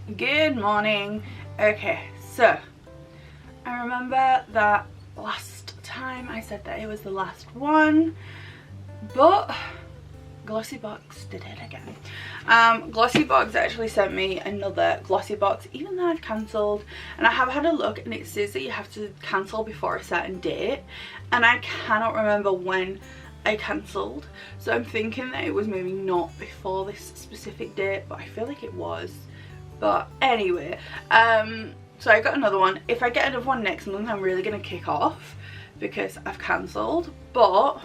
Good morning. Okay, so I remember that last time I said that it was the last one, but GLOSSYBOX did it again. GLOSSYBOX actually sent me another GLOSSYBOX, even though I've cancelled, and I have had a look and it says that you have to cancel before a certain date, and I cannot remember when I cancelled, so I'm thinking that it was maybe not before this specific date, but I feel like it was. But anyway, so I got another one. If I get another one next month, I'm really gonna kick off because I've cancelled, but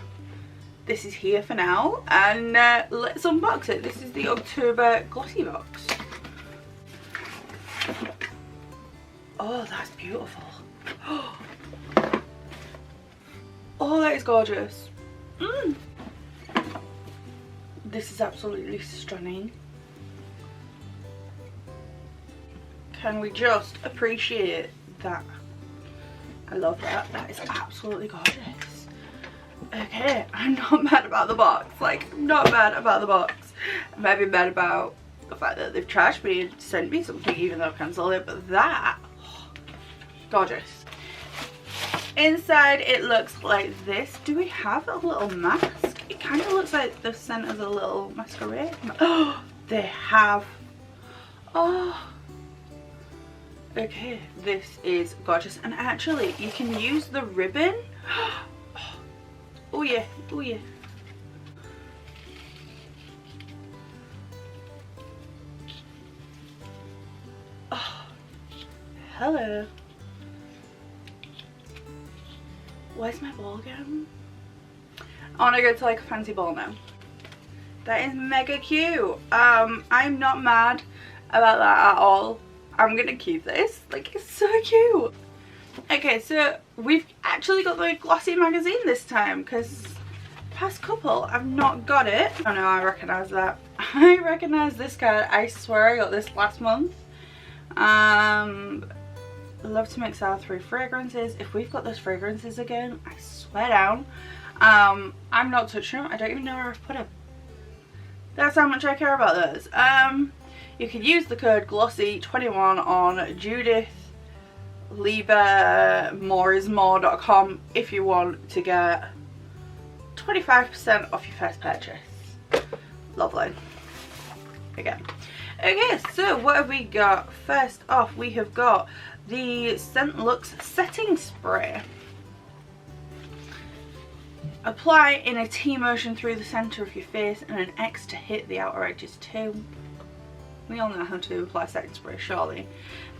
this is here for now, and let's unbox it. This is the October GLOSSYBOX. Oh, that's beautiful. Oh, that is gorgeous. This is absolutely stunning. Can we just appreciate that? I love that. That is absolutely gorgeous. Okay, I'm not mad about the box. Like, I'm not mad about the box. I might be mad about the fact that they've trashed me and sent me something even though I've cancelled it, but that, oh, gorgeous. Inside it looks like this. Do we have a little mask? It kind of looks like they've sent us a little masquerade. Oh, they have. Oh. Okay, this is gorgeous, and actually you can use the ribbon. Oh yeah, oh yeah. Oh, hello. Where's my ball gown? I want to go to like a fancy ball now. That is mega cute. I'm not mad about that at all. I'm gonna keep this. Like, it's so cute. Okay, so we've actually got the glossy magazine this time, because past couple I've not got it. Oh no, I recognise that. I recognise this card. I swear I got this last month. Love to mix our 3 fragrances. If we've got those fragrances again, I swear down. I'm not touching them. I don't even know where I've put them. That's how much I care about those. You can use the code GLOSSY21 on Judith liebermoreismore.com if you want to get 25% off your first purchase. Lovely. Again. Okay, so what have we got? First off, we have got the Scent Lux setting spray. Apply in a T motion through the centre of your face and an X to hit the outer edges too. We all know how to apply setting spray, surely.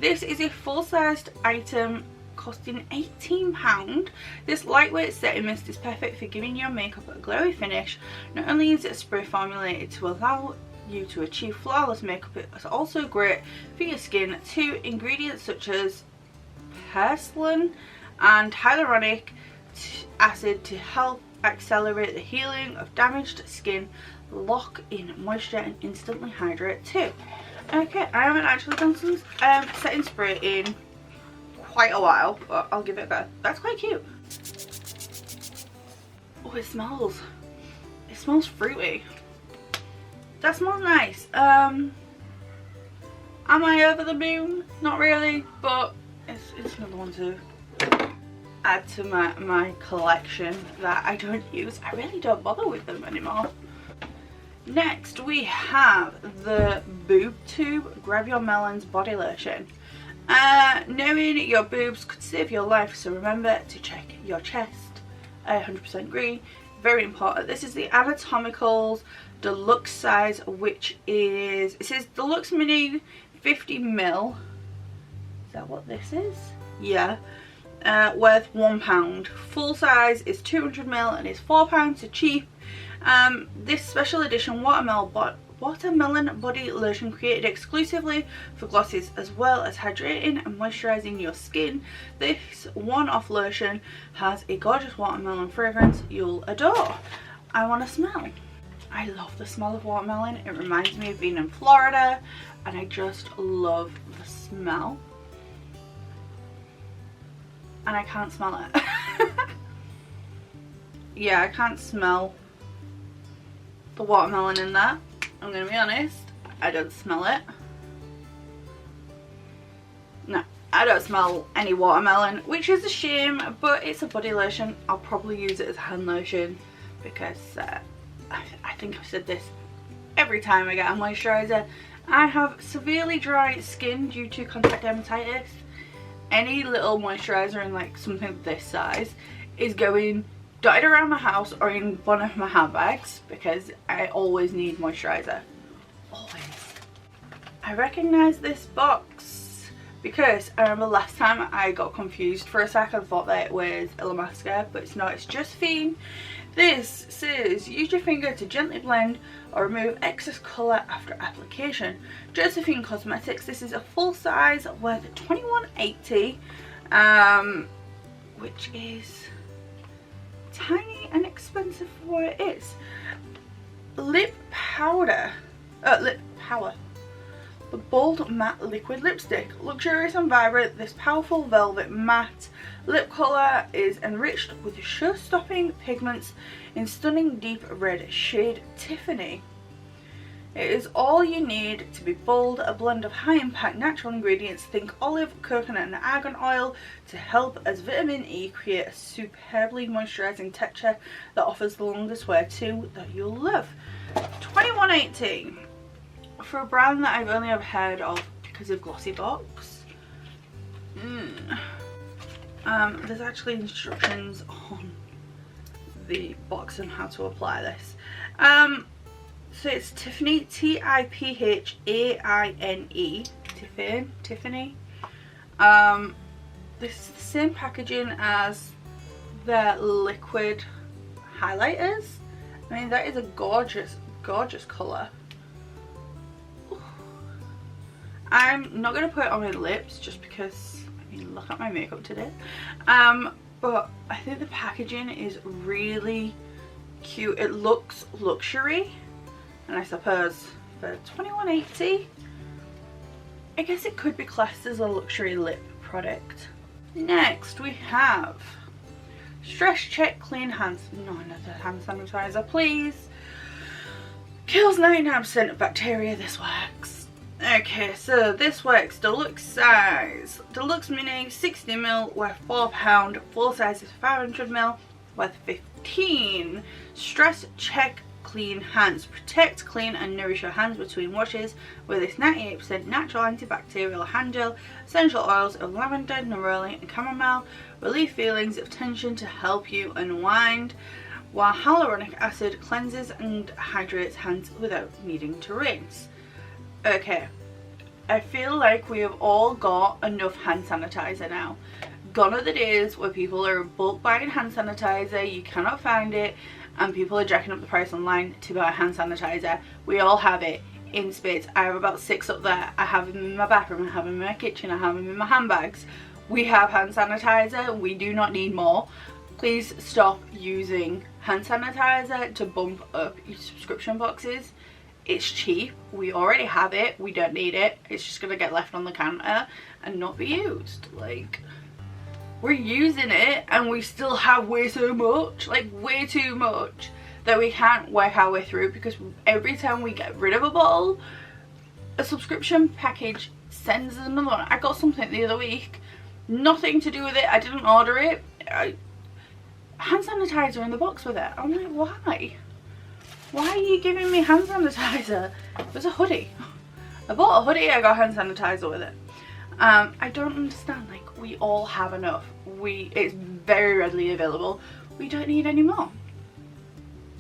This is a full-sized item costing £18. This lightweight setting mist is perfect for giving your makeup a glowy finish. Not only is it spray formulated to allow you to achieve flawless makeup, it's also great for your skin. 2 ingredients such as purslane and hyaluronic acid to help accelerate the healing of damaged skin, lock in moisture and instantly hydrate too. Okay, I haven't actually done some setting spray in quite a while, but I'll give it a go. That's quite cute. Oh, it smells fruity. That smells nice. Am I over the moon? Not really, but it's another one to add to my collection that I don't use. I really don't bother with them anymore. Next we have the Boob Tube Grab Your Melons body lotion. Knowing your boobs could save your life, so remember to check your chest. 100% green, very important. This is the Anatomicals deluxe size, which is, it says deluxe mini 50ml. Is that what this is? Yeah. Worth £1. Full size is 200ml and is £4, so cheap. This special edition watermelon body lotion created exclusively for glosses, as well as hydrating and moisturising your skin. This one-off lotion has a gorgeous watermelon fragrance you'll adore. I want to smell. I love the smell of watermelon. It reminds me of being in Florida, and I just love the smell. And I can't smell it. Yeah, I can't smell the watermelon in that. I'm gonna be honest, I don't smell it. No, I don't smell any watermelon, which is a shame, but it's a body lotion. I'll probably use it as a hand lotion because I think I've said this every time I get a moisturiser. I have severely dry skin due to contact dermatitis. Any little moisturiser in like something this size is going dotted around my house or in one of my handbags because I always need moisturiser. Always. I recognise this box because I remember last time I got confused for a second. I thought that it was Illamasqua, but it's not, it's Josephine. This says use your finger to gently blend or remove excess colour after application. Josephine Cosmetics. This is a full size worth $21.80, which is tiny and expensive for what it is. Lip power. The Bold Matte Liquid Lipstick. Luxurious and vibrant, this powerful velvet matte lip colour is enriched with show-stopping pigments in stunning deep red shade Tiffany. It is all you need to be bold, a blend of high-impact natural ingredients. Think olive, coconut and argan oil to help as vitamin E create a superbly moisturising texture that offers the longest wear too that you'll love. $21.80. For a brand that I've only ever heard of because of GLOSSYBOX. There's actually instructions on the box on how to apply this. So it's Tiffany, T-I-P-H-A-I-N-E, Tiffany. This is the same packaging as their liquid highlighters. I mean, that is a gorgeous colour. I'm not going to put it on my lips just because, I mean, look at my makeup today. But I think the packaging is really cute. It looks luxury, and I suppose for $21.80, I guess it could be classed as a luxury lip product. Next we have Stress Check Clean Hands. No, another hand sanitizer, please. Kills 99% of bacteria. This works. Okay, so this works. Deluxe size. Deluxe mini 60ml worth £4. Full size is 500ml worth $15. Stress Check Clean Hands. Protect, clean and nourish your hands between washes with this 98% natural antibacterial hand gel. Essential oils of lavender, neroli and chamomile. Relieve feelings of tension to help you unwind, while hyaluronic acid cleanses and hydrates hands without needing to rinse. Okay, I feel like we have all got enough hand sanitizer now. Gone are the days where people are bulk buying hand sanitizer, you cannot find it, and people are jacking up the price online to buy hand sanitizer. We all have it in spades. I have about 6 up there. I have them in my bathroom, I have them in my kitchen, I have them in my handbags. We have hand sanitizer, we do not need more. Please stop using hand sanitizer to bump up your subscription boxes. It's cheap, we already have it, we don't need it, it's just gonna get left on the counter and not be used. Like, we're using it and we still have way so much, like way too much, that we can't work our way through, because every time we get rid of a bottle, a subscription package sends us another one. I got something the other week, nothing to do with it, I didn't order it, hand sanitizer in the box with it. I'm like, why? Why are you giving me hand sanitizer? It was a hoodie. I bought a hoodie, I got hand sanitizer with it. I don't understand, like, we all have enough. It's very readily available. We don't need any more.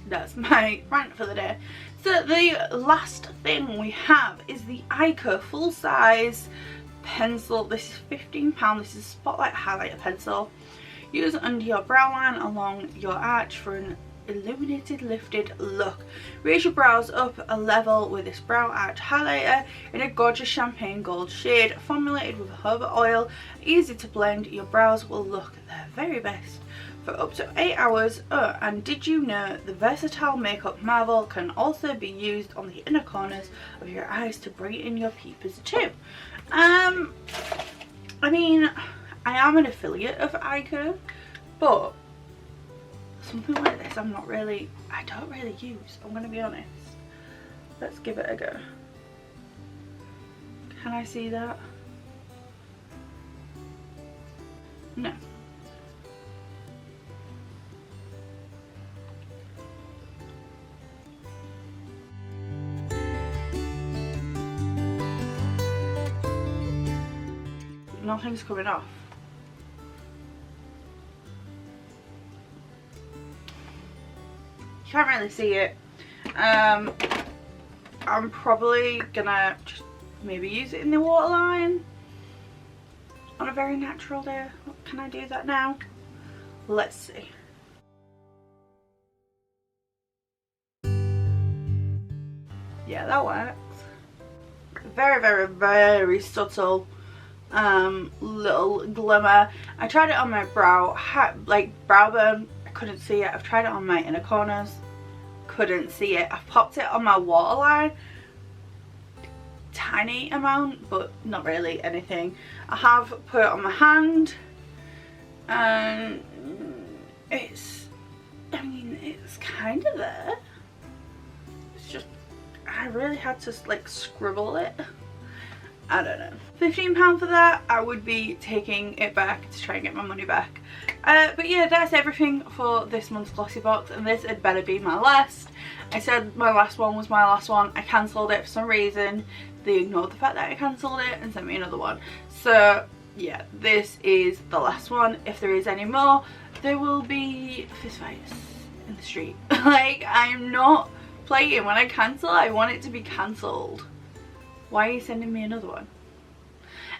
That's my rant for the day. So the last thing we have is the Ica full size pencil. This is £15. This is a spotlight highlighter pencil. Use under your brow line along your arch for an illuminated lifted look. Raise your brows up a level with this brow arch highlighter in a gorgeous champagne gold shade, formulated with jojoba oil. Easy to blend, your brows will look their very best for up to 8 hours. Oh, and did you know the versatile makeup marvel can also be used on the inner corners of your eyes to brighten your peepers too. I mean, I am an affiliate of Ica, but something like this I don't really use, I'm gonna be honest. Let's give it a go. Can I see that? No. Nothing's coming off. You can't really see it. I'm probably gonna just maybe use it in the waterline on a very natural day. Can I do that now? Let's see. Yeah, that works. Very, very, very subtle little glimmer. I tried it on my brow, like brow bone. I couldn't see it. I've tried it on my inner corners. Couldn't see it. I've popped it on my waterline. Tiny amount, but not really anything. I have put it on my hand, and it's, I mean, it's kind of there. It's just, I really had to like scribble it. I don't know. £15 for that. I would be taking it back to try and get my money back. But yeah, that's everything for this month's Glossybox, and this had better be my last. I said my last one was my last one. I cancelled it for some reason. They ignored the fact that I cancelled it and sent me another one. So yeah, this is the last one. If there is any more, there will be fistfights in the street. Like, I'm not playing. When I cancel, I want it to be cancelled. Why are you sending me another one?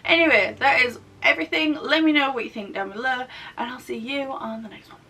Anyway, that is everything. Let me know what you think down below, and I'll see you on the next one.